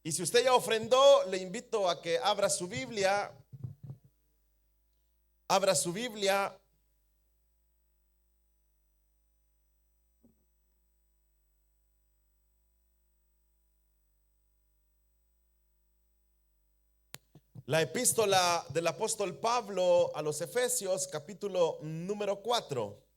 Y si usted ya ofrendó, le invito a que abra su Biblia. Abra su Biblia. La epístola del apóstol Pablo a los Efesios, capítulo número 4.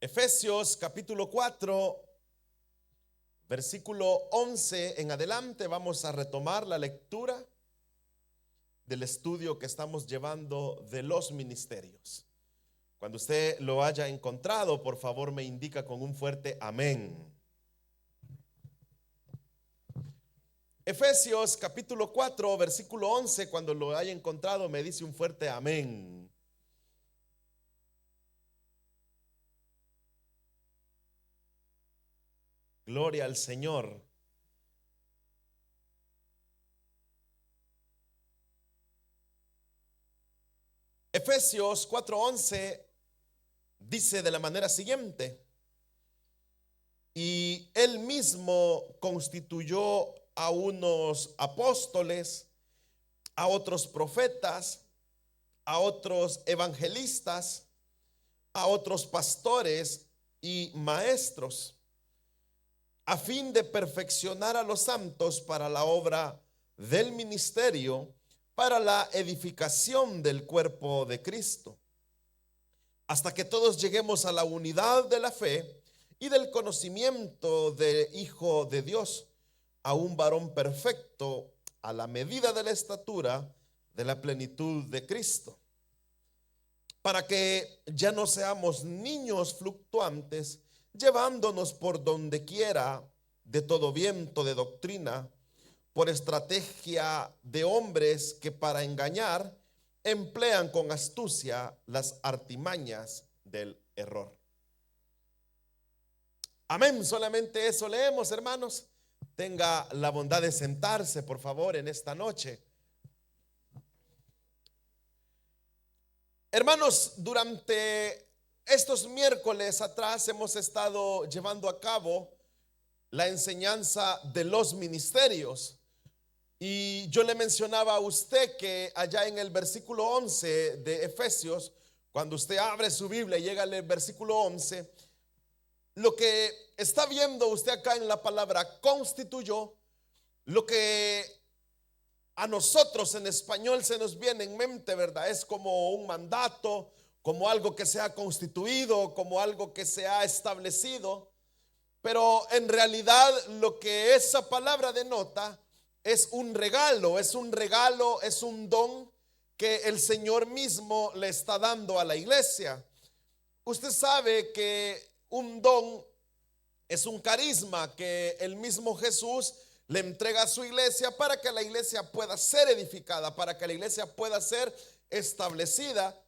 Efesios capítulo 4, versículo 11 en adelante. Vamos a retomar la lectura del estudio que estamos llevando de los ministerios. Cuando usted lo haya encontrado, por favor me indica con un fuerte amén. Efesios capítulo 4, versículo 11, cuando lo haya encontrado me dice un fuerte amén. Gloria al Señor. Efesios 4:11 dice de la manera siguiente: y él mismo constituyó a unos apóstoles, a otros profetas, a otros evangelistas, a otros pastores y maestros, a fin de perfeccionar a los santos para la obra del ministerio, para la edificación del cuerpo de Cristo, hasta que todos lleguemos a la unidad de la fe y del conocimiento del Hijo de Dios, a un varón perfecto, a la medida de la estatura de la plenitud de Cristo, para que ya no seamos niños fluctuantes, llevándonos por donde quiera de todo viento de doctrina, por estrategia de hombres que para engañar emplean con astucia las artimañas del error. Amén. Solamente eso leemos, hermanos. Tenga la bondad de sentarse, por favor, en esta noche. Hermanos, durante estos miércoles atrás hemos estado llevando a cabo la enseñanza de los ministerios. Y yo le mencionaba a usted que allá en el versículo 11 de Efesios, cuando usted abre su Biblia y llega al versículo 11, lo que está viendo usted acá en la palabra constituyó, lo que a nosotros en español se nos viene en mente, ¿verdad? Es como un mandato, como algo que se ha constituido, como algo que se ha establecido. Pero en realidad lo que esa palabra denota es un regalo, es un don que el Señor mismo le está dando a la iglesia. Usted sabe que un don es un carisma que el mismo Jesús le entrega a su iglesia para que la iglesia pueda ser edificada, para que la iglesia pueda ser establecida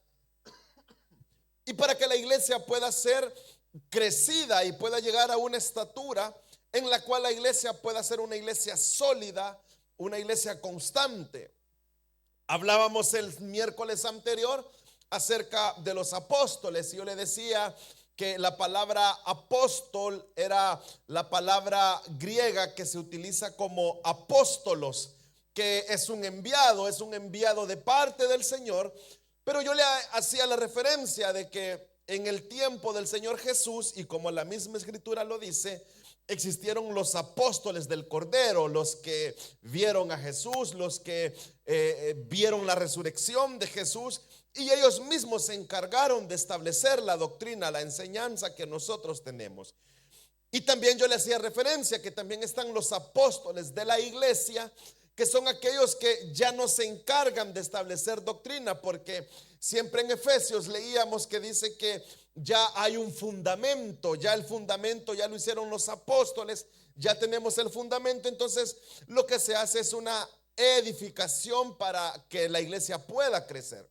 y para que la iglesia pueda ser crecida y pueda llegar a una estatura en la cual la iglesia pueda ser una iglesia sólida, una iglesia constante. Hablábamos el miércoles anterior acerca de los apóstoles y yo le decía que la palabra apóstol era la palabra griega que se utiliza como apóstolos, que es un enviado de parte del Señor. Pero yo le hacía la referencia de que en el tiempo del Señor Jesús, y como la misma escritura lo dice, existieron los apóstoles del Cordero, los que vieron a Jesús, los que vieron la resurrección de Jesús, y ellos mismos se encargaron de establecer la doctrina, la enseñanza que nosotros tenemos. Y también yo le hacía referencia que también están los apóstoles de la iglesia, que son aquellos que ya no se encargan de establecer doctrina, porque siempre en Efesios leíamos que dice que ya hay un fundamento, ya el fundamento ya lo hicieron los apóstoles, ya tenemos el fundamento. Entonces lo que se hace es una edificación para que la iglesia pueda crecer.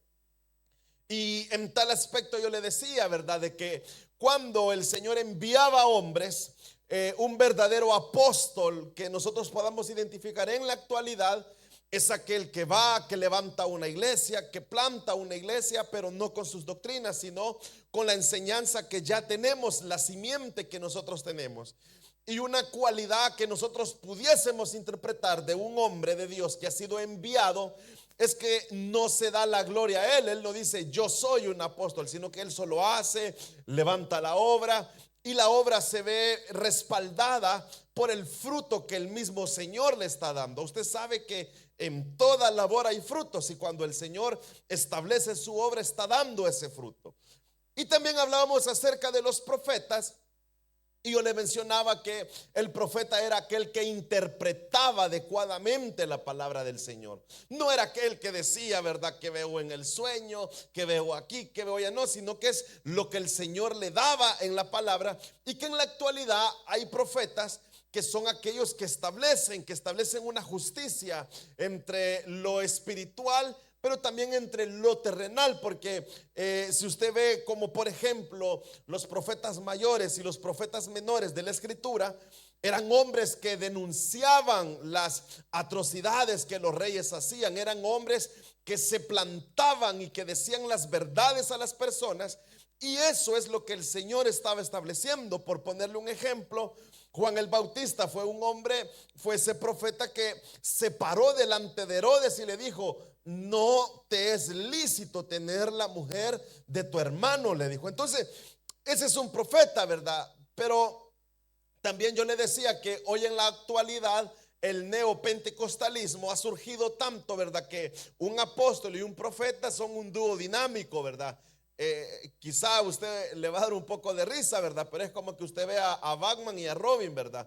Y en tal aspecto yo le decía, ¿verdad?, de que cuando el Señor enviaba hombres, un verdadero apóstol que nosotros podamos identificar en la actualidad, Es aquel que va, que levanta una iglesia, que planta una iglesia, pero no con sus doctrinas, sino con la enseñanza que ya tenemos, la simiente que nosotros tenemos. Y una cualidad que nosotros pudiésemos interpretar de un hombre de Dios que ha sido enviado es que no se da la gloria a él. Él no dice yo soy un apóstol, sino que él solo hace, levanta la obra, y la obra se ve respaldada por el fruto que el mismo Señor le está dando. Usted sabe que en toda labor hay frutos, y cuando el Señor establece su obra está dando ese fruto. Y también hablábamos acerca de los profetas. Y yo le mencionaba que el profeta era aquel que interpretaba adecuadamente la palabra del Señor. No era aquel que decía, ¿verdad?, que veo en el sueño, que veo aquí, que veo allá. No, sino que es lo que el Señor le daba en la palabra. Y que en la actualidad hay profetas que son aquellos que establecen una justicia entre lo espiritual, pero también entre lo terrenal, porque si usted ve como por ejemplo los profetas mayores y los profetas menores de la escritura, eran hombres que denunciaban las atrocidades que los reyes hacían, eran hombres que se plantaban y que decían las verdades a las personas. Y eso es lo que el Señor estaba estableciendo. Por ponerle un ejemplo, Juan el Bautista fue un hombre, fue ese profeta que se paró delante de Herodes y le dijo: no te es lícito tener la mujer de tu hermano, le dijo. Entonces, ese es un profeta, ¿verdad? Pero también yo le decía que hoy en la actualidad el neopentecostalismo ha surgido tanto, ¿verdad?, que un apóstol y un profeta son un dúo dinámico, ¿verdad? Quizá a usted le va a dar un poco de risa, ¿verdad? Pero es como que usted vea a Batman y a Robin, ¿verdad?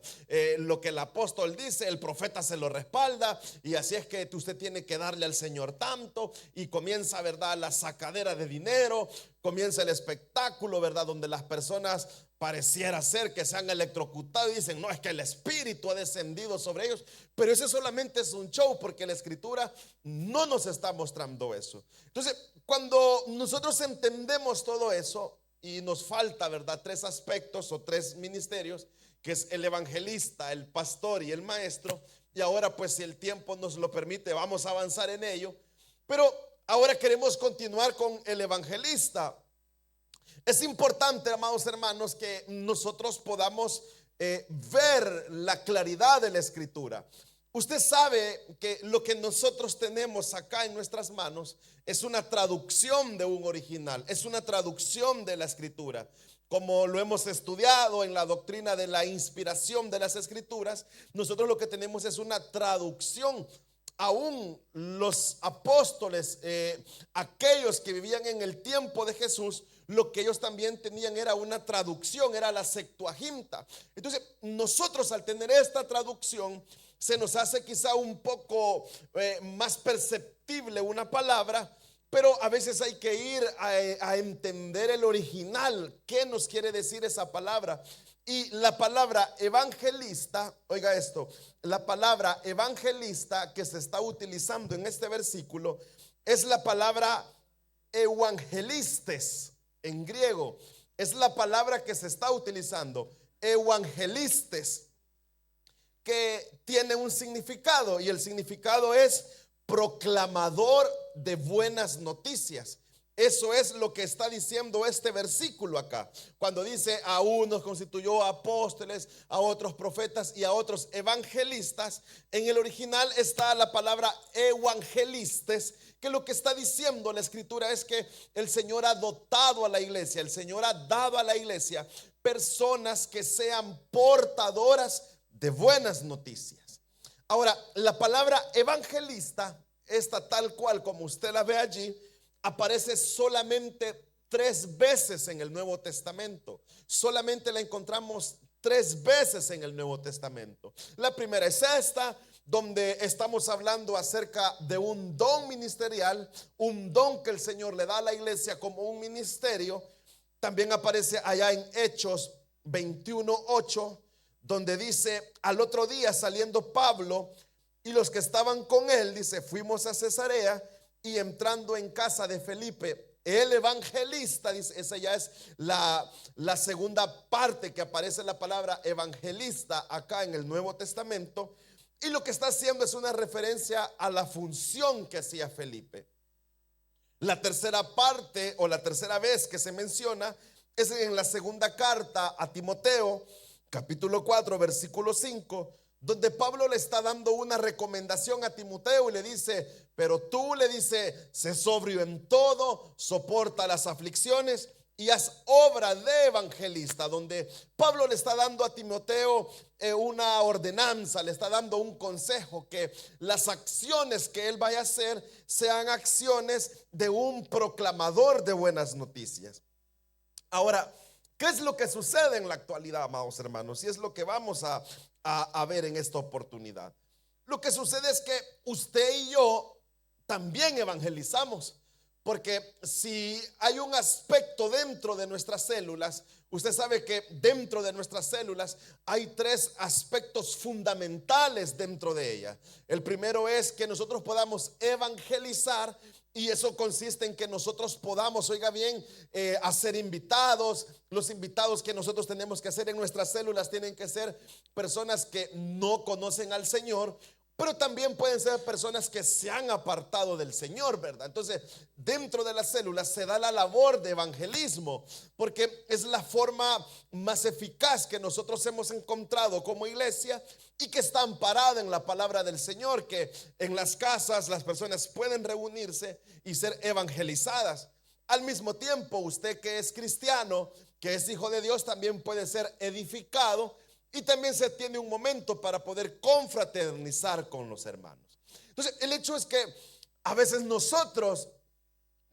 Lo que el apóstol dice, el profeta se lo respalda, y así es que usted tiene que darle al Señor tanto, y comienza, ¿verdad?, la sacadera de dinero, comienza el espectáculo, ¿verdad?, donde las personas pareciera ser que se han electrocutado y dicen: no, es que el Espíritu ha descendido sobre ellos. Pero ese solamente es un show, porque la Escritura no nos está mostrando eso. Entonces, cuando nosotros entendemos todo eso, y nos falta, ¿verdad?, tres aspectos o tres ministerios, que es el evangelista, el pastor y el maestro. Y ahora, pues, si el tiempo nos lo permite, vamos a avanzar en ello. Pero ahora queremos continuar con el evangelista. Es importante, amados hermanos, que nosotros podamos ver la claridad de la Escritura. Usted sabe que lo que nosotros tenemos acá en nuestras manos es una traducción de un original, es una traducción de la Escritura. Como lo hemos estudiado en la doctrina de la inspiración de las Escrituras, nosotros lo que tenemos es una traducción. Aún los apóstoles, aquellos que vivían en el tiempo de Jesús, lo que ellos también tenían era una traducción, era la Septuaginta. Entonces, nosotros, al tener esta traducción, se nos hace quizá un poco más perceptible una palabra, pero a veces hay que ir a entender el original. ¿Qué nos quiere decir esa palabra? Y la palabra evangelista, oiga esto, la palabra evangelista que se está utilizando en este versículo es la palabra evangelistes en griego. Es la palabra que se está utilizando, evangelistes, que tiene un significado, y el significado es proclamador de buenas noticias. Eso es lo que está diciendo este versículo acá, cuando dice: a unos constituyó apóstoles, a otros profetas y a otros evangelistas. En el original está la palabra evangelistes, que lo que está diciendo la Escritura es que el Señor ha dotado a la iglesia, el Señor ha dado a la iglesia personas que sean portadoras de buenas noticias. Ahora, la palabra evangelista, esta tal cual como usted la ve allí, aparece solamente 3 veces en el Nuevo Testamento. Solamente la encontramos 3 veces en el Nuevo Testamento. La primera es esta, donde estamos hablando acerca de un don ministerial, un don que el Señor le da a la iglesia como un ministerio. También aparece allá en Hechos 21:8, donde dice: al otro día, saliendo Pablo y los que estaban con él, dice, fuimos a Cesarea, y entrando en casa de Felipe, el evangelista, dice, esa ya es la segunda parte que aparece la palabra evangelista acá en el Nuevo Testamento. Y lo que está haciendo es una referencia a la función que hacía Felipe. La tercera parte o la tercera vez que se menciona es en la segunda carta a Timoteo, capítulo 4, versículo 5, donde Pablo le está dando una recomendación a Timoteo y le dice, pero tú, le dice, sé sobrio en todo, soporta las aflicciones y haz obra de evangelista, donde Pablo le está dando a Timoteo una ordenanza, le está dando un consejo, que las acciones que él vaya a hacer sean acciones de un proclamador de buenas noticias. Ahora, ¿qué es lo que sucede en la actualidad, amados hermanos? Y es lo que vamos a ver en esta oportunidad. Lo que sucede es que usted y yo también evangelizamos. Porque si hay un aspecto dentro de nuestras células, usted sabe que dentro de nuestras células hay tres aspectos fundamentales dentro de ellas. El primero es que nosotros podamos evangelizar, y eso consiste en que nosotros podamos, oiga bien, hacer invitados. Los invitados que nosotros tenemos que hacer en nuestras células tienen que ser personas que no conocen al Señor, pero también pueden ser personas que se han apartado del Señor, ¿verdad? Entonces, dentro de las células se da la labor de evangelismo, porque es la forma más eficaz que nosotros hemos encontrado como iglesia y que está amparada en la palabra del Señor, que en las casas las personas pueden reunirse y ser evangelizadas. Al mismo tiempo, usted que es cristiano, que es hijo de Dios, también puede ser edificado. Y también se tiene un momento para poder confraternizar con los hermanos. Entonces, el hecho es que a veces nosotros,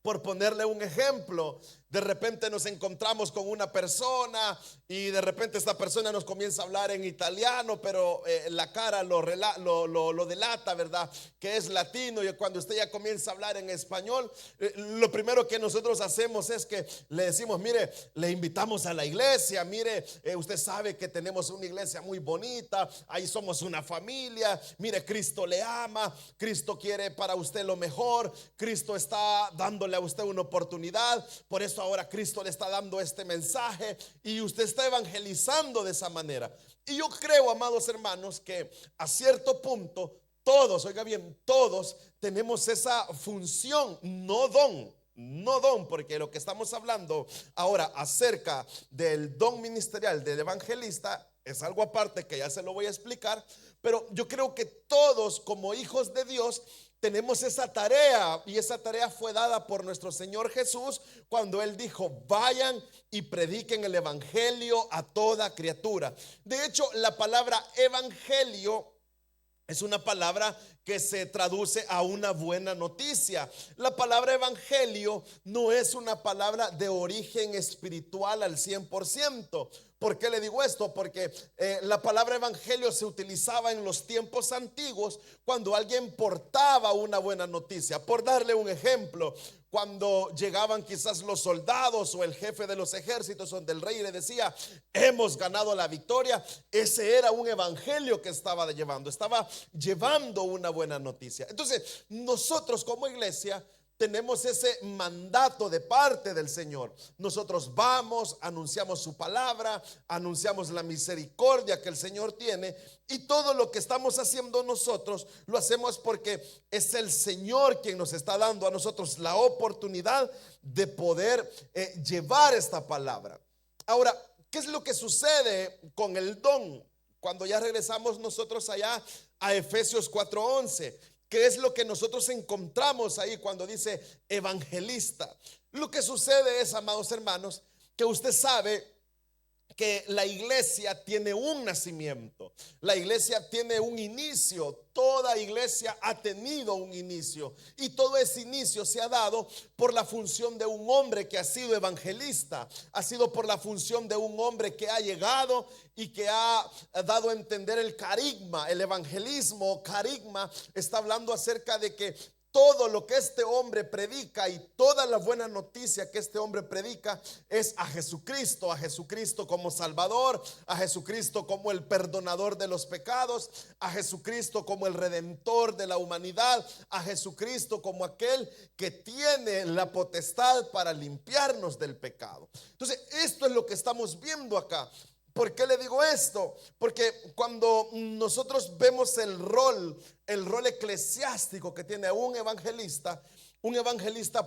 por ponerle un ejemplo, de repente nos encontramos con una persona y de repente esta persona nos comienza a hablar en italiano, pero la cara lo delata, ¿verdad? Que es latino, y cuando usted ya comienza a hablar en español, lo primero que nosotros hacemos es que le decimos, mire, le invitamos a la iglesia, mire, usted sabe que tenemos una iglesia muy bonita, ahí somos una familia, mire, Cristo le ama, Cristo quiere para usted lo mejor, Cristo está dándole a usted una oportunidad, por eso ahora Cristo le está dando este mensaje y usted está evangelizando de esa manera. Y yo creo, amados hermanos, que a cierto punto todos, oiga bien, todos tenemos esa función, no don, porque lo que estamos hablando ahora acerca del don ministerial del evangelista es algo aparte que ya se lo voy a explicar, pero yo creo que todos como hijos de Dios tenemos esa tarea, y esa tarea fue dada por nuestro Señor Jesús cuando Él dijo, vayan y prediquen el evangelio a toda criatura. De hecho, la palabra evangelio es una palabra que se traduce a una buena noticia. La palabra evangelio no es una palabra de origen espiritual al 100%. ¿Por qué le digo esto? Porque la palabra evangelio se utilizaba en los tiempos antiguos cuando alguien portaba una buena noticia. Por darle un ejemplo, cuando llegaban quizás los soldados o el jefe de los ejércitos, donde el rey le decía, hemos ganado la victoria, ese era un evangelio que estaba llevando una buena noticia. Entonces, nosotros como iglesia tenemos ese mandato de parte del Señor. Nosotros vamos, anunciamos su palabra, anunciamos la misericordia que el Señor tiene, y todo lo que estamos haciendo nosotros lo hacemos porque es el Señor quien nos está dando a nosotros la oportunidad de poder llevar esta palabra. Ahora, ¿qué es lo que sucede con el don? Cuando ya regresamos nosotros allá a Efesios 4:11, ¿qué es lo que nosotros encontramos ahí cuando dice evangelista? Lo que sucede es, amados hermanos, que usted sabe que la iglesia tiene un nacimiento, la iglesia tiene un inicio, toda iglesia ha tenido un inicio, y todo ese inicio se ha dado por la función de un hombre que ha sido evangelista, ha sido por la función de un hombre que ha llegado y que ha dado a entender el carisma, el evangelismo. Carisma está hablando acerca de que todo lo que este hombre predica y toda la buena noticia que este hombre predica es a Jesucristo como Salvador, a Jesucristo como el perdonador de los pecados, a Jesucristo como el redentor de la humanidad, a Jesucristo como aquel que tiene la potestad para limpiarnos del pecado. Entonces, esto es lo que estamos viendo acá. ¿Por qué le digo esto? Porque cuando nosotros vemos el rol eclesiástico que tiene un evangelista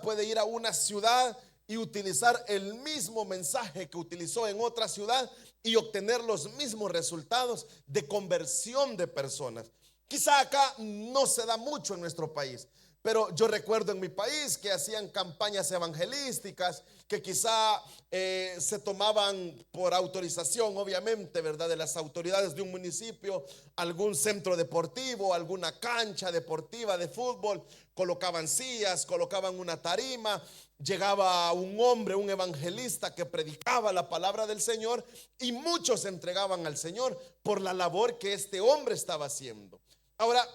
puede ir a una ciudad y utilizar el mismo mensaje que utilizó en otra ciudad y obtener los mismos resultados de conversión de personas. Quizá acá no se da mucho en nuestro país, pero yo recuerdo en mi país que hacían campañas evangelísticas que quizá se tomaban por autorización, obviamente, ¿verdad? De las autoridades de un municipio, algún centro deportivo, alguna cancha deportiva de fútbol, colocaban sillas, colocaban una tarima, llegaba un hombre, un evangelista que predicaba la palabra del Señor y muchos se entregaban al Señor por la labor que este hombre estaba haciendo. Ahora,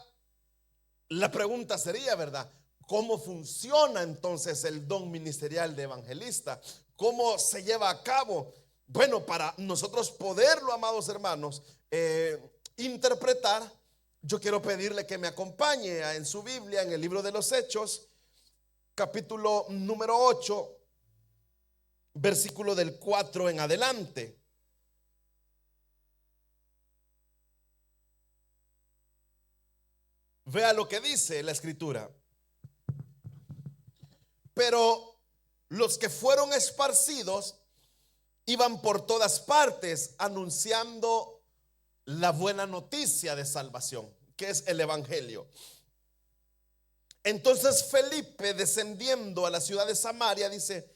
la pregunta sería, ¿verdad? ¿Cómo funciona entonces el don ministerial de evangelista? ¿Cómo se lleva a cabo? Bueno, para nosotros poderlo, amados hermanos, interpretar, yo quiero pedirle que me acompañe en su Biblia, en el libro de los Hechos, capítulo número 8, versículo del 4 en adelante. Vea lo que dice la escritura. Pero los que fueron esparcidos iban por todas partes anunciando la buena noticia de salvación, que es el evangelio. Entonces Felipe, descendiendo a la ciudad de Samaria, dice,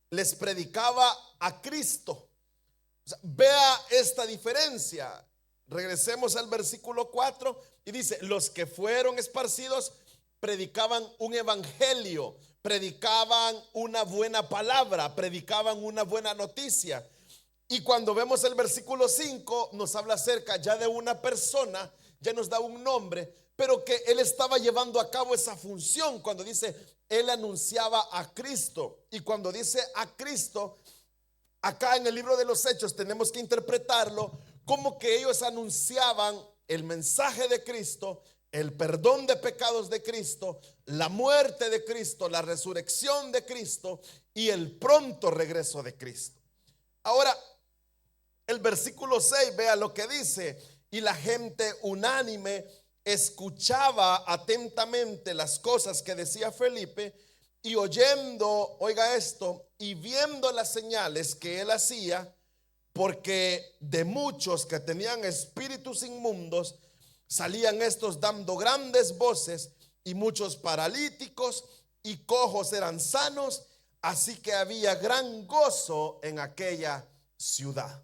les predicaba a Cristo. O sea, vea esta diferencia. Regresemos al versículo 4 y dice, los que fueron esparcidos predicaban un evangelio, predicaban una buena palabra, predicaban una buena noticia. Y cuando vemos el versículo 5 nos habla acerca ya de una persona, ya nos da un nombre, pero que él estaba llevando a cabo esa función. Cuando dice, él anunciaba a Cristo. Y cuando dice a Cristo, acá en el libro de los Hechos tenemos que interpretarlo como que ellos anunciaban el mensaje de Cristo, el perdón de pecados de Cristo, la muerte de Cristo, la resurrección de Cristo y el pronto regreso de Cristo. Ahora, el versículo 6, vea lo que dice: y la gente unánime escuchaba atentamente las cosas que decía Felipe, y oyendo, oiga esto, y viendo las señales que él hacía, porque de muchos que tenían espíritus inmundos salían estos dando grandes voces, y muchos paralíticos y cojos eran sanos, así que había gran gozo en aquella ciudad.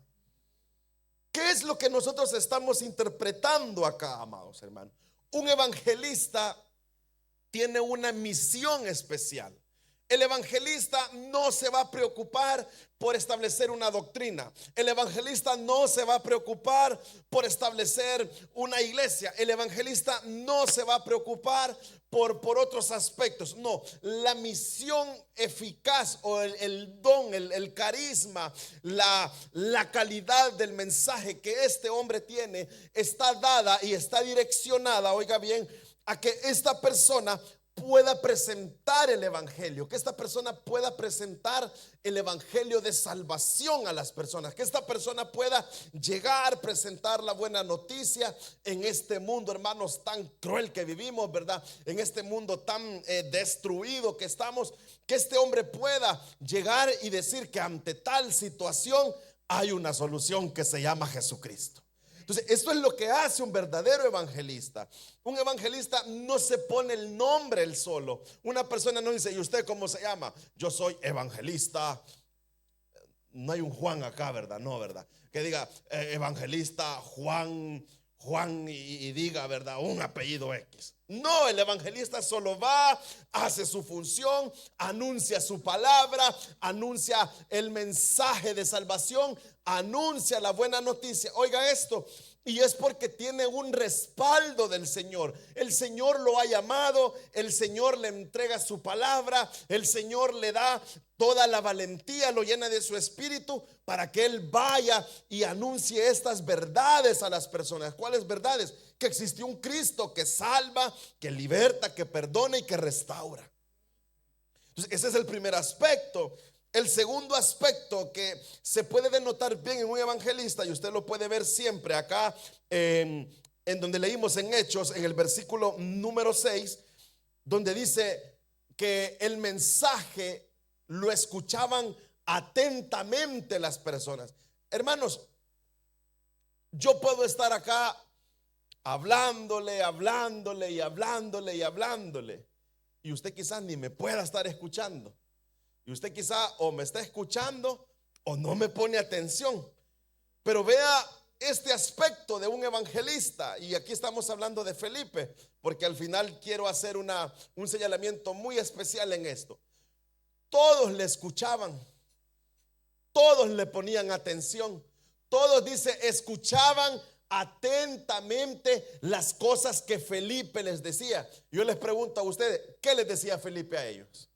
¿Qué es lo que nosotros estamos interpretando acá, amados hermanos? Un evangelista tiene una misión especial. El evangelista no se va a preocupar por establecer una doctrina. El evangelista no se va a preocupar por establecer una iglesia. El evangelista no se va a preocupar por otros aspectos. No, la misión eficaz o el don, el carisma, la calidad del mensaje que este hombre tiene está dada y está direccionada, oiga bien, a que esta persona pueda presentar el evangelio, que esta persona pueda presentar el evangelio de salvación a las personas, que esta persona pueda llegar, presentar la buena noticia en este mundo, hermanos, tan cruel que vivimos, ¿verdad? En este mundo tan destruido que estamos, que este hombre pueda llegar y decir que ante tal situación hay una solución que se llama Jesucristo. Entonces, esto es lo que hace un verdadero evangelista. Un evangelista no se pone el nombre él solo. Una persona no dice, ¿y usted cómo se llama? Yo soy evangelista. No hay un Juan acá, ¿verdad? No, ¿verdad? Que diga evangelista Juan y diga, ¿verdad? Un apellido X. No, el evangelista solo va, hace su función, anuncia su palabra, anuncia el mensaje de salvación, anuncia la buena noticia. Oiga esto, y es porque tiene un respaldo del Señor. El Señor lo ha llamado, el Señor le entrega su palabra, el Señor le da toda la valentía, lo llena de su espíritu para que él vaya y anuncie estas verdades a las personas. ¿Cuáles verdades? Que existe un Cristo que salva, que liberta, que perdona y que restaura. Entonces, ese es el primer aspecto. El segundo aspecto que se puede denotar bien en un evangelista, y usted lo puede ver siempre acá en donde leímos en Hechos, en el versículo número 6, donde dice que el mensaje lo escuchaban atentamente las personas. Hermanos, yo puedo estar acá hablándole, hablándole y hablándole y hablándole, y usted quizás ni me pueda estar escuchando. Y usted quizá o me está escuchando o no me pone atención. Pero vea este aspecto de un evangelista. Y aquí estamos hablando de Felipe, porque al final quiero hacer un señalamiento muy especial en esto. Todos le escuchaban, todos le ponían atención, todos, dice, escuchaban atentamente las cosas que Felipe les decía. Yo les pregunto a ustedes, ¿qué les decía Felipe a ellos?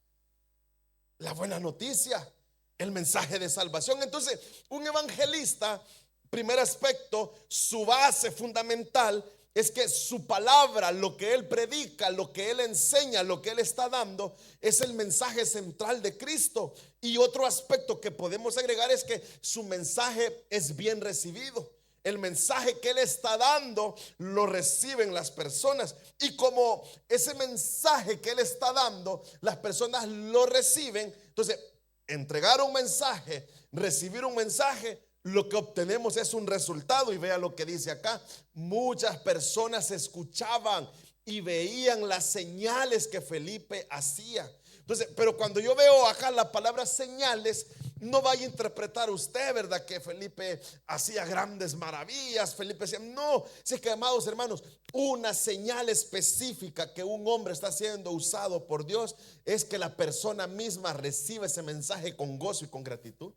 La buena noticia, el mensaje de salvación. Entonces, un evangelista, primer aspecto, su base fundamental es que su palabra, lo que él predica, lo que él enseña, lo que él está dando, es el mensaje central de Cristo. Y otro aspecto que podemos agregar es que su mensaje es bien recibido. El mensaje que él está dando lo reciben las personas, y como ese mensaje que él está dando las personas lo reciben, entonces entregar un mensaje, recibir un mensaje, lo que obtenemos es un resultado. Y vea lo que dice acá: muchas personas escuchaban y veían las señales que Felipe hacía. Entonces, pero cuando yo veo acá la palabra señales, no vaya a interpretar usted, ¿verdad?, que Felipe hacía grandes maravillas. Felipe decía, no, si es que, amados hermanos, una señal específica que un hombre está siendo usado por Dios es que la persona misma recibe ese mensaje con gozo y con gratitud.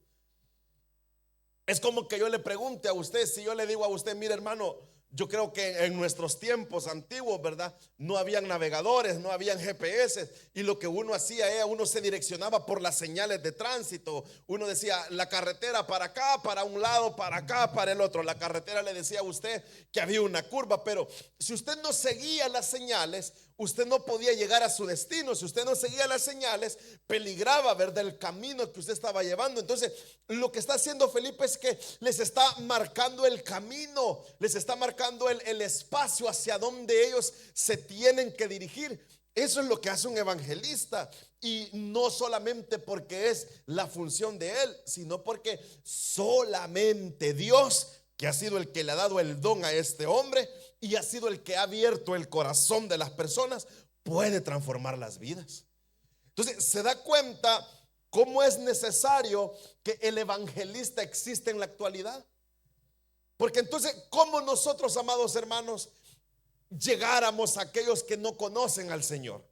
Es como que yo le pregunte a usted, si yo le digo a usted, mire, hermano, yo creo que en nuestros tiempos antiguos, ¿verdad?, no habían navegadores, no habían GPS, y lo que uno hacía era, uno se direccionaba por las señales de tránsito. Uno decía, la carretera para acá, para un lado, para acá, para el otro. La carretera le decía a usted que había una curva, pero si usted no seguía las señales, usted no podía llegar a su destino. Si usted no seguía las señales, peligraba, ¿verdad?, el camino que usted estaba llevando. Entonces, lo que está haciendo Felipe es que les está marcando el camino, les está marcando el espacio hacia donde ellos se tienen que dirigir. Eso es lo que hace un evangelista, y no solamente porque es la función de él, sino porque solamente Dios, que ha sido el que le ha dado el don a este hombre y ha sido el que ha abierto el corazón de las personas, puede transformar las vidas. Entonces se da cuenta cómo es necesario que el evangelista exista en la actualidad. Porque entonces, ¿cómo nosotros, amados hermanos, llegáramos a aquellos que no conocen al Señor?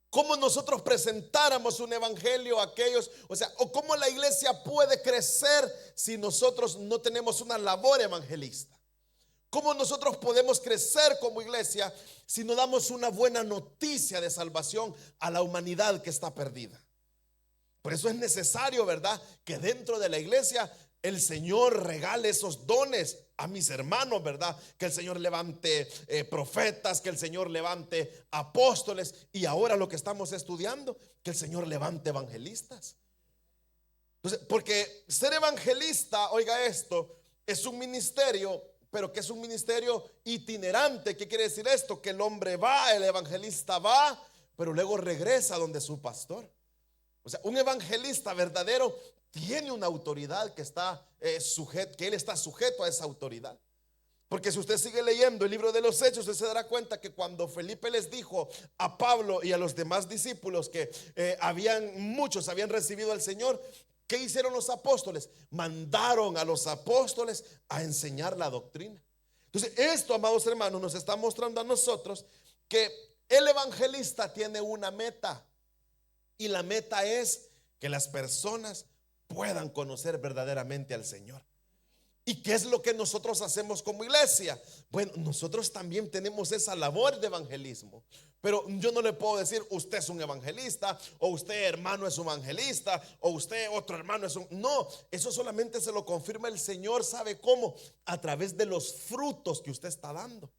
¿Cómo nosotros presentáramos un evangelio a aquellos? O cómo la iglesia puede crecer si nosotros no tenemos una labor evangelista. ¿Cómo nosotros podemos crecer como iglesia si no damos una buena noticia de salvación a la humanidad que está perdida? Por eso es necesario, ¿verdad?, que dentro de la iglesia el Señor regale esos dones a mis hermanos, ¿verdad? Que el Señor levante profetas, que el Señor levante apóstoles, y ahora lo que estamos estudiando, que el Señor levante evangelistas. Entonces, porque ser evangelista, oiga esto, es un ministerio, pero que es un ministerio itinerante. ¿Qué quiere decir esto? Que el hombre va, el evangelista va, pero luego regresa donde su pastor. Un evangelista verdadero tiene una autoridad que está sujeto, que él está sujeto a esa autoridad. Porque si usted sigue leyendo el libro de los Hechos, usted se dará cuenta que cuando Felipe les dijo a Pablo y a los demás discípulos que muchos habían recibido al Señor, ¿qué hicieron los apóstoles? Mandaron a los apóstoles a enseñar la doctrina. Entonces, esto, amados hermanos, nos está mostrando a nosotros que el evangelista tiene una meta, y la meta es que las personas puedan conocer verdaderamente al Señor. ¿Y qué es lo que nosotros hacemos como iglesia? Bueno, nosotros también tenemos esa labor de evangelismo. Pero yo no le puedo decir, usted es un evangelista, o usted, hermano, es un evangelista, o usted, otro hermano, es un... No, eso solamente se lo confirma el Señor. ¿Sabe cómo? A través de los frutos que usted está dando.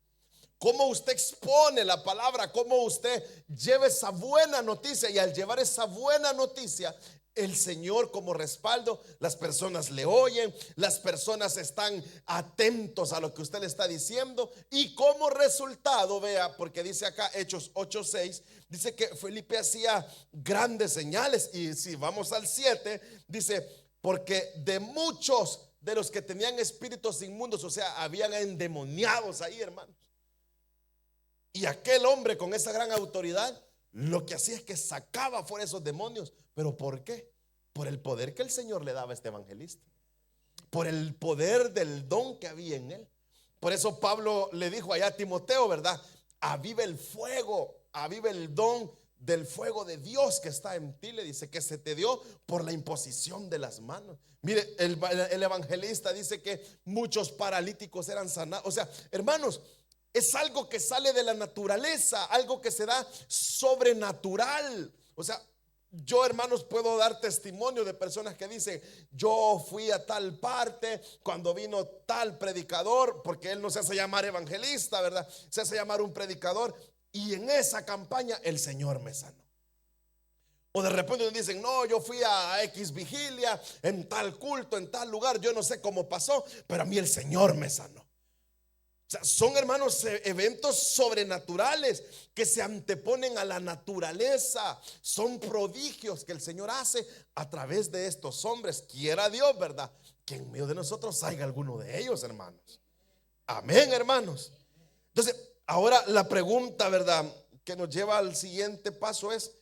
Cómo usted expone la palabra, cómo usted lleva esa buena noticia, y al llevar esa buena noticia, el Señor como respaldo, las personas le oyen, las personas están atentos a lo que usted le está diciendo, y como resultado, vea, porque dice acá Hechos 8:6, dice que Felipe hacía grandes señales. Y si vamos al 7, dice, porque de muchos de los que tenían espíritus inmundos, o sea, habían endemoniados ahí, hermanos. Y aquel hombre con esa gran autoridad lo que hacía es que sacaba fuera esos demonios. ¿Pero por qué? Por el poder que el Señor le daba a este evangelista, por el poder del don que había en él. Por eso Pablo le dijo allá a Timoteo, ¿verdad? Aviva el fuego, aviva el don del fuego de Dios que está en ti. Le dice que se te dio por la imposición de las manos. Mire, el evangelista dice que muchos paralíticos eran sanados. O sea, hermanos, es algo que sale de la naturaleza, algo que se da sobrenatural. O sea, yo, hermanos, puedo dar testimonio de personas que dicen, yo fui a tal parte cuando vino tal predicador, porque él no se hace llamar evangelista, ¿verdad? Se hace llamar un predicador, y en esa campaña el Señor me sanó. O de repente dicen, no, yo fui a X vigilia, en tal culto, en tal lugar, yo no sé cómo pasó, pero a mí el Señor me sanó. O sea, son, hermanos, eventos sobrenaturales que se anteponen a la naturaleza. Son prodigios que el Señor hace a través de estos hombres. Quiera Dios, ¿verdad?, que en medio de nosotros haya alguno de ellos, hermanos. Amén, hermanos. Entonces, ahora la pregunta, ¿verdad?, que nos lleva al siguiente paso es: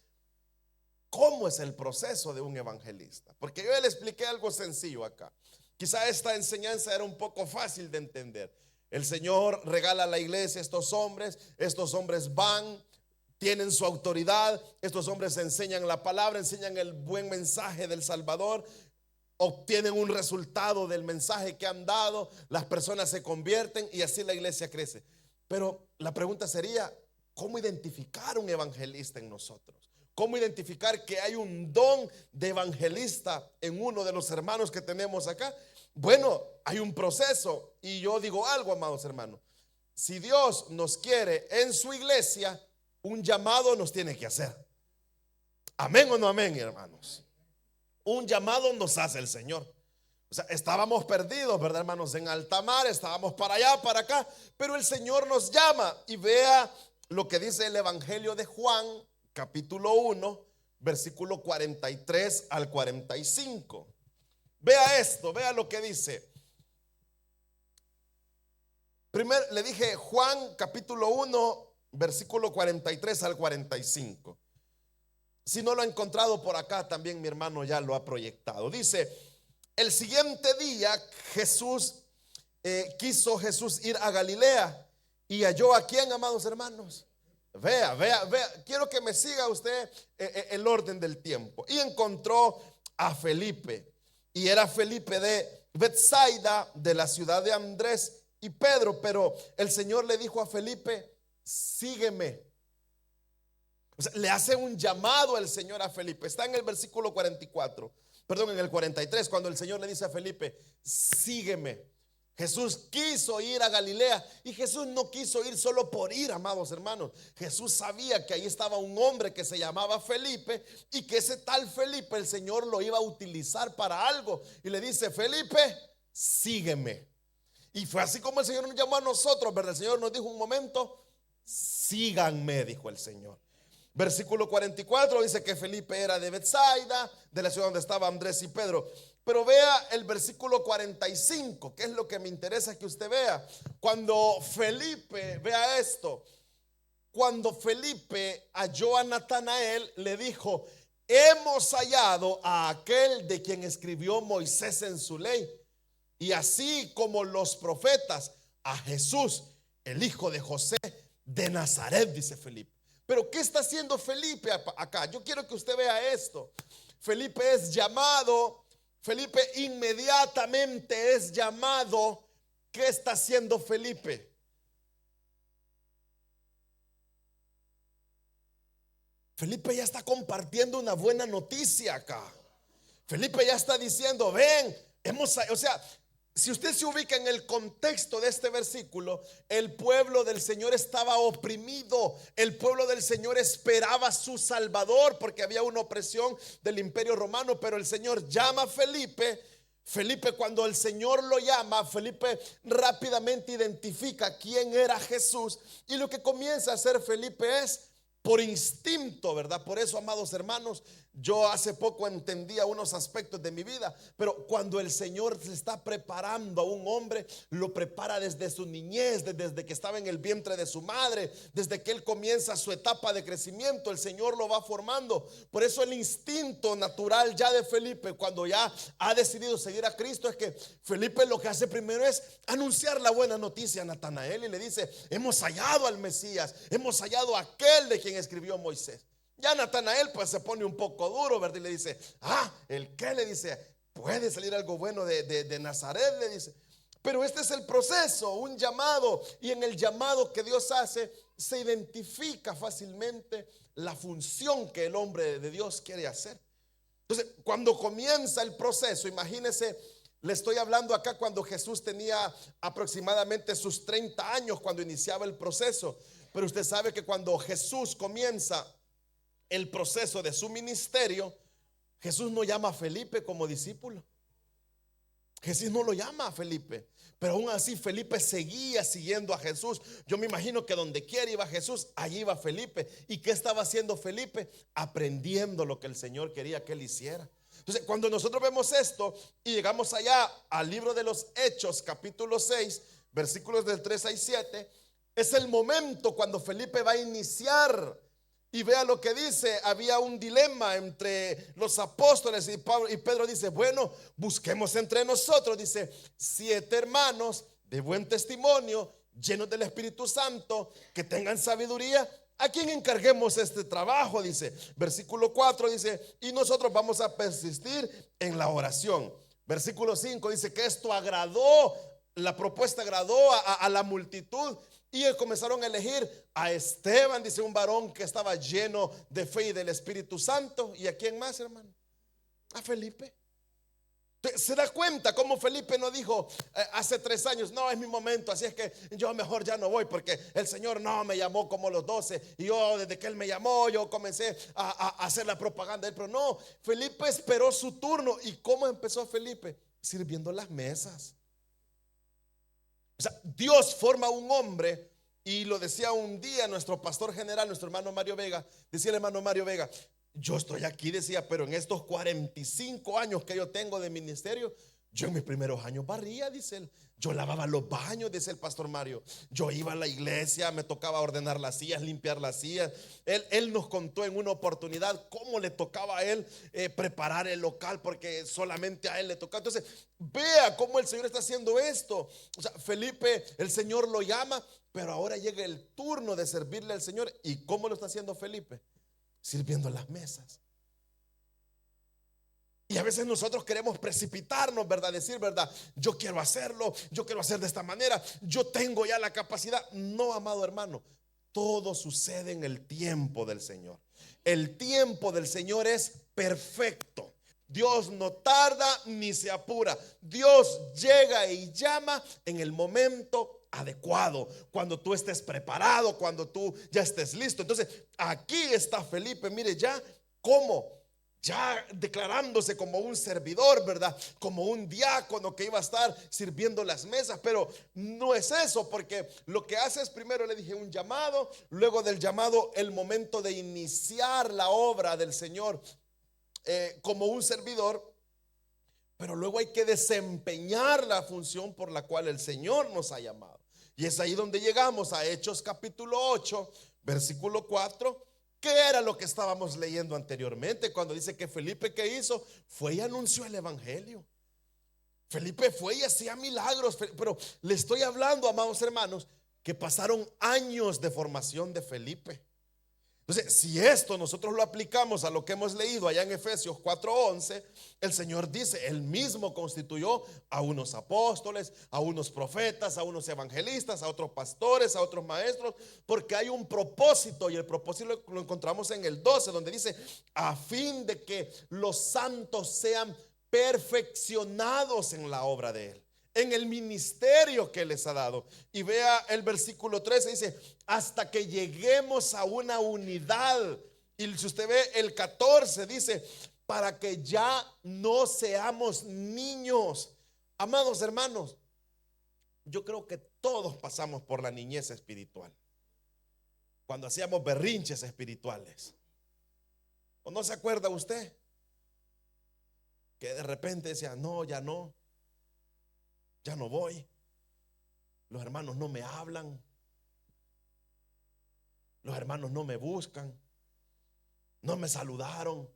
¿cómo es el proceso de un evangelista? Porque yo le expliqué algo sencillo acá. Quizá esta enseñanza era un poco fácil de entender. El Señor regala a la iglesia estos hombres van, tienen su autoridad, estos hombres enseñan la palabra, enseñan el buen mensaje del Salvador, obtienen un resultado del mensaje que han dado, las personas se convierten y así la iglesia crece. Pero la pregunta sería, ¿cómo identificar un evangelista en nosotros? ¿Cómo identificar que hay un don de evangelista en uno de los hermanos que tenemos acá? Bueno, hay un proceso, y yo digo algo, amados hermanos: si Dios nos quiere en su iglesia, un llamado nos tiene que hacer. Amén o no amén, hermanos. Un llamado nos hace el Señor. O sea, estábamos perdidos, ¿verdad, hermanos? En alta mar, estábamos para allá, para acá, pero el Señor nos llama. Y vea lo que dice el Evangelio de Juan, capítulo 1, versículo 43 al 45. Vea esto, vea lo que dice. Primero le dije Juan capítulo 1, versículo 43 al 45. Si no lo ha encontrado por acá, también mi hermano ya lo ha proyectado. Dice: el siguiente día quiso Jesús ir a Galilea, y halló a quién, amados hermanos. Vea, quiero que me siga usted el orden del tiempo. Y encontró a Felipe. Y era Felipe de Betsaida, de la ciudad de Andrés y Pedro. Pero el Señor le dijo a Felipe: sígueme. O sea, le hace un llamado el Señor a Felipe. Está en el versículo 44, perdón, en el 43, cuando el Señor le dice a Felipe: sígueme. Jesús quiso ir a Galilea, y Jesús no quiso ir solo por ir, amados hermanos. Jesús sabía que ahí estaba un hombre que se llamaba Felipe, y que ese tal Felipe el Señor lo iba a utilizar para algo. Y le dice: Felipe, sígueme. Y fue así como el Señor nos llamó a nosotros, ¿verdad? El Señor nos dijo un momento: síganme, dijo el Señor. Versículo 44 dice que Felipe era de Betsaida, de la ciudad donde estaba Andrés y Pedro. Pero vea el versículo 45, que es lo que me interesa que usted vea. Cuando Felipe, vea esto, cuando Felipe halló a Natanael, le dijo: hemos hallado a aquel de quien escribió Moisés en su ley, y así como los profetas, a Jesús, el hijo de José de Nazaret, dice Felipe. Pero ¿qué está haciendo Felipe acá? Yo quiero que usted vea esto. Felipe es llamado, Felipe inmediatamente es llamado. ¿Qué está haciendo Felipe? Felipe ya está compartiendo una buena noticia acá. Felipe ya está diciendo: ven, o sea, Si usted se ubica en el contexto de este versículo, el pueblo del Señor estaba oprimido, el pueblo del Señor esperaba su Salvador porque había una opresión del Imperio Romano, pero el Señor llama a Felipe. Felipe, cuando el Señor lo llama, Felipe rápidamente identifica quién era Jesús, y lo que comienza a hacer Felipe es por instinto, ¿verdad? Por eso, amados hermanos, yo hace poco entendía unos aspectos de mi vida, pero cuando el Señor se está preparando a un hombre, lo prepara desde su niñez, desde que estaba en el vientre de su madre, desde que él comienza su etapa de crecimiento, el Señor lo va formando. Por eso el instinto natural ya de Felipe, cuando ya ha decidido seguir a Cristo, es que Felipe lo que hace primero es anunciar la buena noticia a Natanael y le dice: hemos hallado al Mesías, hemos hallado a aquel de quien escribió Moisés. Ya Natanael pues se pone un poco duro, ¿verdad? Y le dice: ¿el qué? Le dice: puede salir algo bueno de Nazaret, le dice. Pero este es el proceso, un llamado, y en el llamado que Dios hace se identifica fácilmente la función que el hombre de Dios quiere hacer. Entonces, cuando comienza el proceso, imagínese, le estoy hablando acá cuando Jesús tenía aproximadamente sus 30 años, cuando iniciaba el proceso. Pero usted sabe que cuando Jesús comienza el proceso de su ministerio, Jesús no llama a Felipe como discípulo. Jesús no lo llama a Felipe, pero aún así Felipe seguía siguiendo a Jesús. Yo me imagino que donde quiera iba Jesús, allí iba Felipe. ¿Y qué estaba haciendo Felipe? Aprendiendo lo que el Señor quería que él hiciera. Entonces, cuando nosotros vemos esto y llegamos allá al libro de los Hechos, capítulo 6, versículos del 3 al 7, es el momento cuando Felipe va a iniciar. Y vea lo que dice: había un dilema entre los apóstoles y Pedro dice: bueno, busquemos entre nosotros, dice, 7 hermanos de buen testimonio, llenos del Espíritu Santo, que tengan sabiduría, a quien encarguemos este trabajo. Dice, versículo 4 dice: y nosotros vamos a persistir en la oración. Versículo 5 dice que esto agradó, la propuesta agradó a la multitud. Y comenzaron a elegir a Esteban, dice, un varón que estaba lleno de fe y del Espíritu Santo. ¿Y a quién más, hermano? A Felipe. ¿Se da cuenta cómo Felipe no dijo hace 3 años: no, es mi momento, así es que yo mejor ya no voy porque el Señor no me llamó como los 12 y yo desde que Él me llamó yo comencé a hacer la propaganda de Él? Pero no, Felipe esperó su turno. ¿Y cómo empezó Felipe? Sirviendo las mesas. O sea, Dios forma un hombre, y lo decía un día nuestro pastor general, nuestro hermano Mario Vega. Decía el hermano Mario Vega: yo estoy aquí, decía, pero en estos 45 años que yo tengo de ministerio, yo en mis primeros años barría, dice él. Yo lavaba los baños, dice el pastor Mario. Yo iba a la iglesia, me tocaba ordenar las sillas, limpiar las sillas. Él nos contó en una oportunidad cómo le tocaba a él preparar el local, porque solamente a él le tocaba. Entonces, vea cómo el Señor está haciendo esto. O sea, Felipe, el Señor lo llama, pero ahora llega el turno de servirle al Señor. ¿Y cómo lo está haciendo Felipe? Sirviendo las mesas. Y a veces nosotros queremos precipitarnos, ¿verdad? Decir, ¿verdad? Yo quiero hacerlo, yo quiero hacer de esta manera, yo tengo ya la capacidad. No, amado hermano, todo sucede en el tiempo del Señor. El tiempo del Señor es perfecto. Dios no tarda ni se apura. Dios llega y llama en el momento adecuado, cuando tú estés preparado, cuando tú ya estés listo. Entonces, aquí está Felipe, mire ya cómo, ya declarándose como un servidor, ¿verdad? Como un diácono que iba a estar sirviendo las mesas. Pero no es eso, porque lo que hace es, primero le dije, un llamado, luego del llamado el momento de iniciar la obra del Señor como un servidor. Pero luego hay que desempeñar la función por la cual el Señor nos ha llamado. Y es ahí donde llegamos a Hechos capítulo 8, versículo 4. ¿Qué era lo que estábamos leyendo anteriormente? Cuando dice que Felipe, ¿qué hizo? Fue y anunció el evangelio. Felipe fue y hacía milagros. Pero le estoy hablando, amados hermanos, que pasaron años de formación de Felipe. Entonces, si esto nosotros lo aplicamos a lo que hemos leído allá en Efesios 4:11, el Señor dice: Él mismo constituyó a unos apóstoles, a unos profetas, a unos evangelistas, a otros pastores, a otros maestros, porque hay un propósito. Y el propósito lo encontramos en el 12, donde dice: a fin de que los santos sean perfeccionados en la obra de Él. en el ministerio que les ha dado. Y vea el versículo 13, dice, hasta que lleguemos a una unidad. Y si usted ve el 14, dice, para que ya no seamos niños. Amados hermanos, yo creo que todos pasamos por la niñez espiritual, cuando hacíamos berrinches espirituales. ¿O no se acuerda usted que de repente decía, no, ya no voy, los hermanos no me hablan, los hermanos no me buscan, no me saludaron,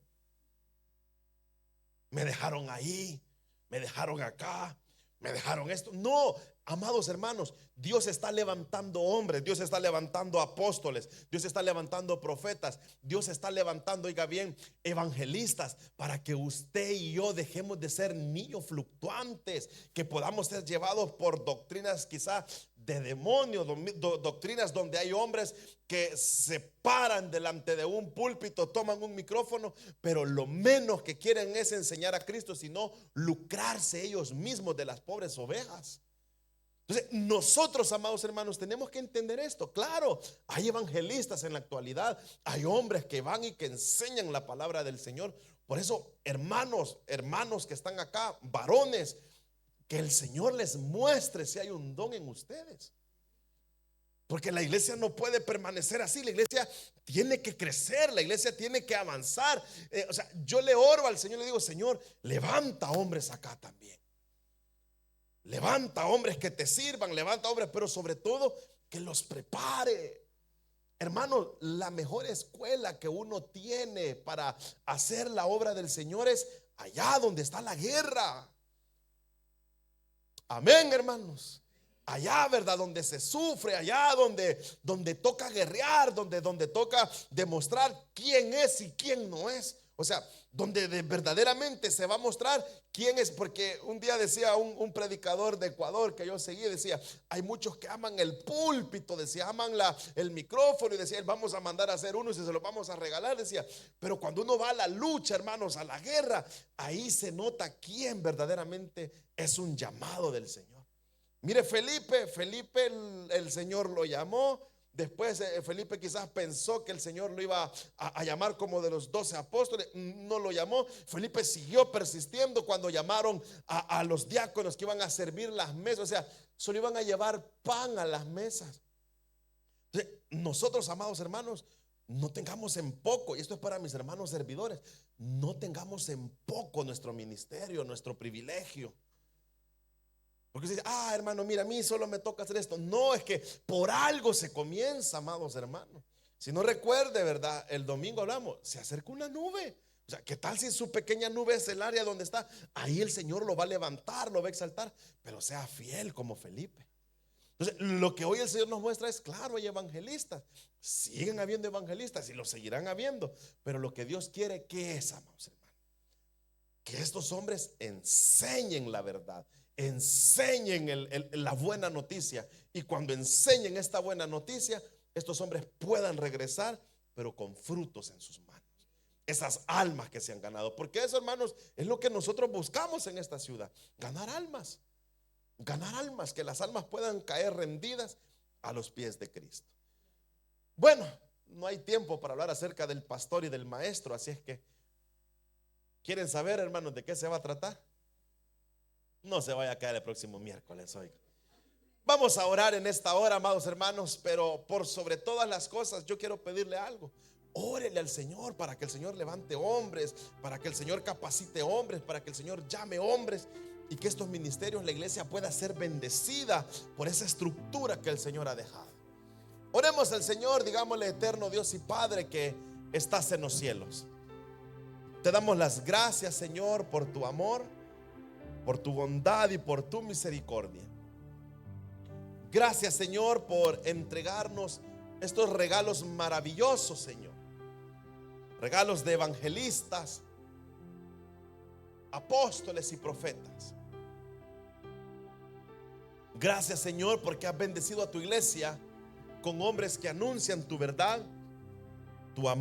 me dejaron ahí, me dejaron acá, me dejaron esto? No, amados hermanos, Dios está levantando hombres, Dios está levantando apóstoles, Dios está levantando profetas, Dios está levantando, oiga bien, evangelistas, para que usted y yo dejemos de ser niños fluctuantes, que podamos ser llevados por doctrinas quizá de demonios, doctrinas donde hay hombres que se paran delante de un púlpito, toman un micrófono, pero lo menos que quieren es enseñar a Cristo, sino lucrarse ellos mismos de las pobres ovejas. Entonces nosotros, amados hermanos, tenemos que entender esto. Claro, hay evangelistas en la actualidad, hay hombres que van y que enseñan la palabra del Señor. Por eso, hermanos que están acá, varones, que el Señor les muestre si hay un don en ustedes, porque la iglesia no puede permanecer así. La iglesia tiene que crecer, la iglesia tiene que avanzar. O sea, yo le oro al Señor, le digo, Señor, levanta hombres acá también. Levanta hombres que te sirvan, levanta hombres, pero sobre todo que los prepare. Hermano, la mejor escuela que uno tiene para hacer la obra del Señor es allá donde está la guerra. Amén, hermanos. Allá, ¿verdad? Donde se sufre, allá donde toca guerrear, donde toca demostrar quién es y quién no es. O sea, donde verdaderamente se va a mostrar quién es. Porque un día decía un predicador de Ecuador que yo seguí, decía, hay muchos que aman el púlpito, decía, aman el micrófono, y decía, vamos a mandar a hacer uno y se lo vamos a regalar, decía, pero cuando uno va a la lucha, hermanos, a la guerra, ahí se nota quién verdaderamente es un llamado del Señor. Mire, Felipe el Señor lo llamó. Después Felipe quizás pensó que el Señor lo iba a llamar como de los 12 apóstoles. No lo llamó. Felipe siguió persistiendo cuando llamaron a los diáconos que iban a servir las mesas. O sea, solo iban a llevar pan a las mesas. Entonces, nosotros, amados hermanos, no tengamos en poco, y esto es para mis hermanos servidores, no tengamos en poco nuestro ministerio, nuestro privilegio. Porque se dice, hermano, mira, a mí solo me toca hacer esto. No, es que por algo se comienza, amados hermanos. Si no recuerde, ¿verdad? El domingo hablamos, se acerca una nube. O sea, ¿qué tal si su pequeña nube es el área donde está? Ahí el Señor lo va a levantar, lo va a exaltar, pero sea fiel como Felipe. Entonces, lo que hoy el Señor nos muestra es, claro, hay evangelistas, siguen habiendo evangelistas y lo seguirán habiendo, pero lo que Dios quiere, ¿qué es, amados hermanos? Que estos hombres enseñen la verdad, enseñen la buena noticia, y cuando enseñen esta buena noticia, estos hombres puedan regresar, pero con frutos en sus manos, esas almas que se han ganado. Porque eso, hermanos, es lo que nosotros buscamos en esta ciudad: ganar almas, que las almas puedan caer rendidas a los pies de Cristo. Bueno, no hay tiempo para hablar acerca del pastor y del maestro, así es que, ¿quieren saber, hermanos, de qué se va a tratar? No se vaya a caer el próximo miércoles hoy. Vamos a orar en esta hora, amados hermanos, pero por sobre todas las cosas yo quiero pedirle algo. Órele al Señor para que el Señor levante hombres, para que el Señor capacite hombres, para que el Señor llame hombres, y que estos ministerios, la iglesia, pueda ser bendecida por esa estructura que el Señor ha dejado. Oremos al Señor, digámosle: eterno Dios y Padre que estás en los cielos, te damos las gracias, Señor, por tu amor, por tu bondad y por tu misericordia. Gracias, Señor, por entregarnos estos regalos maravillosos, Señor. Regalos de evangelistas, apóstoles y profetas. Gracias, Señor, porque has bendecido a tu iglesia con hombres que anuncian tu verdad, tu amor.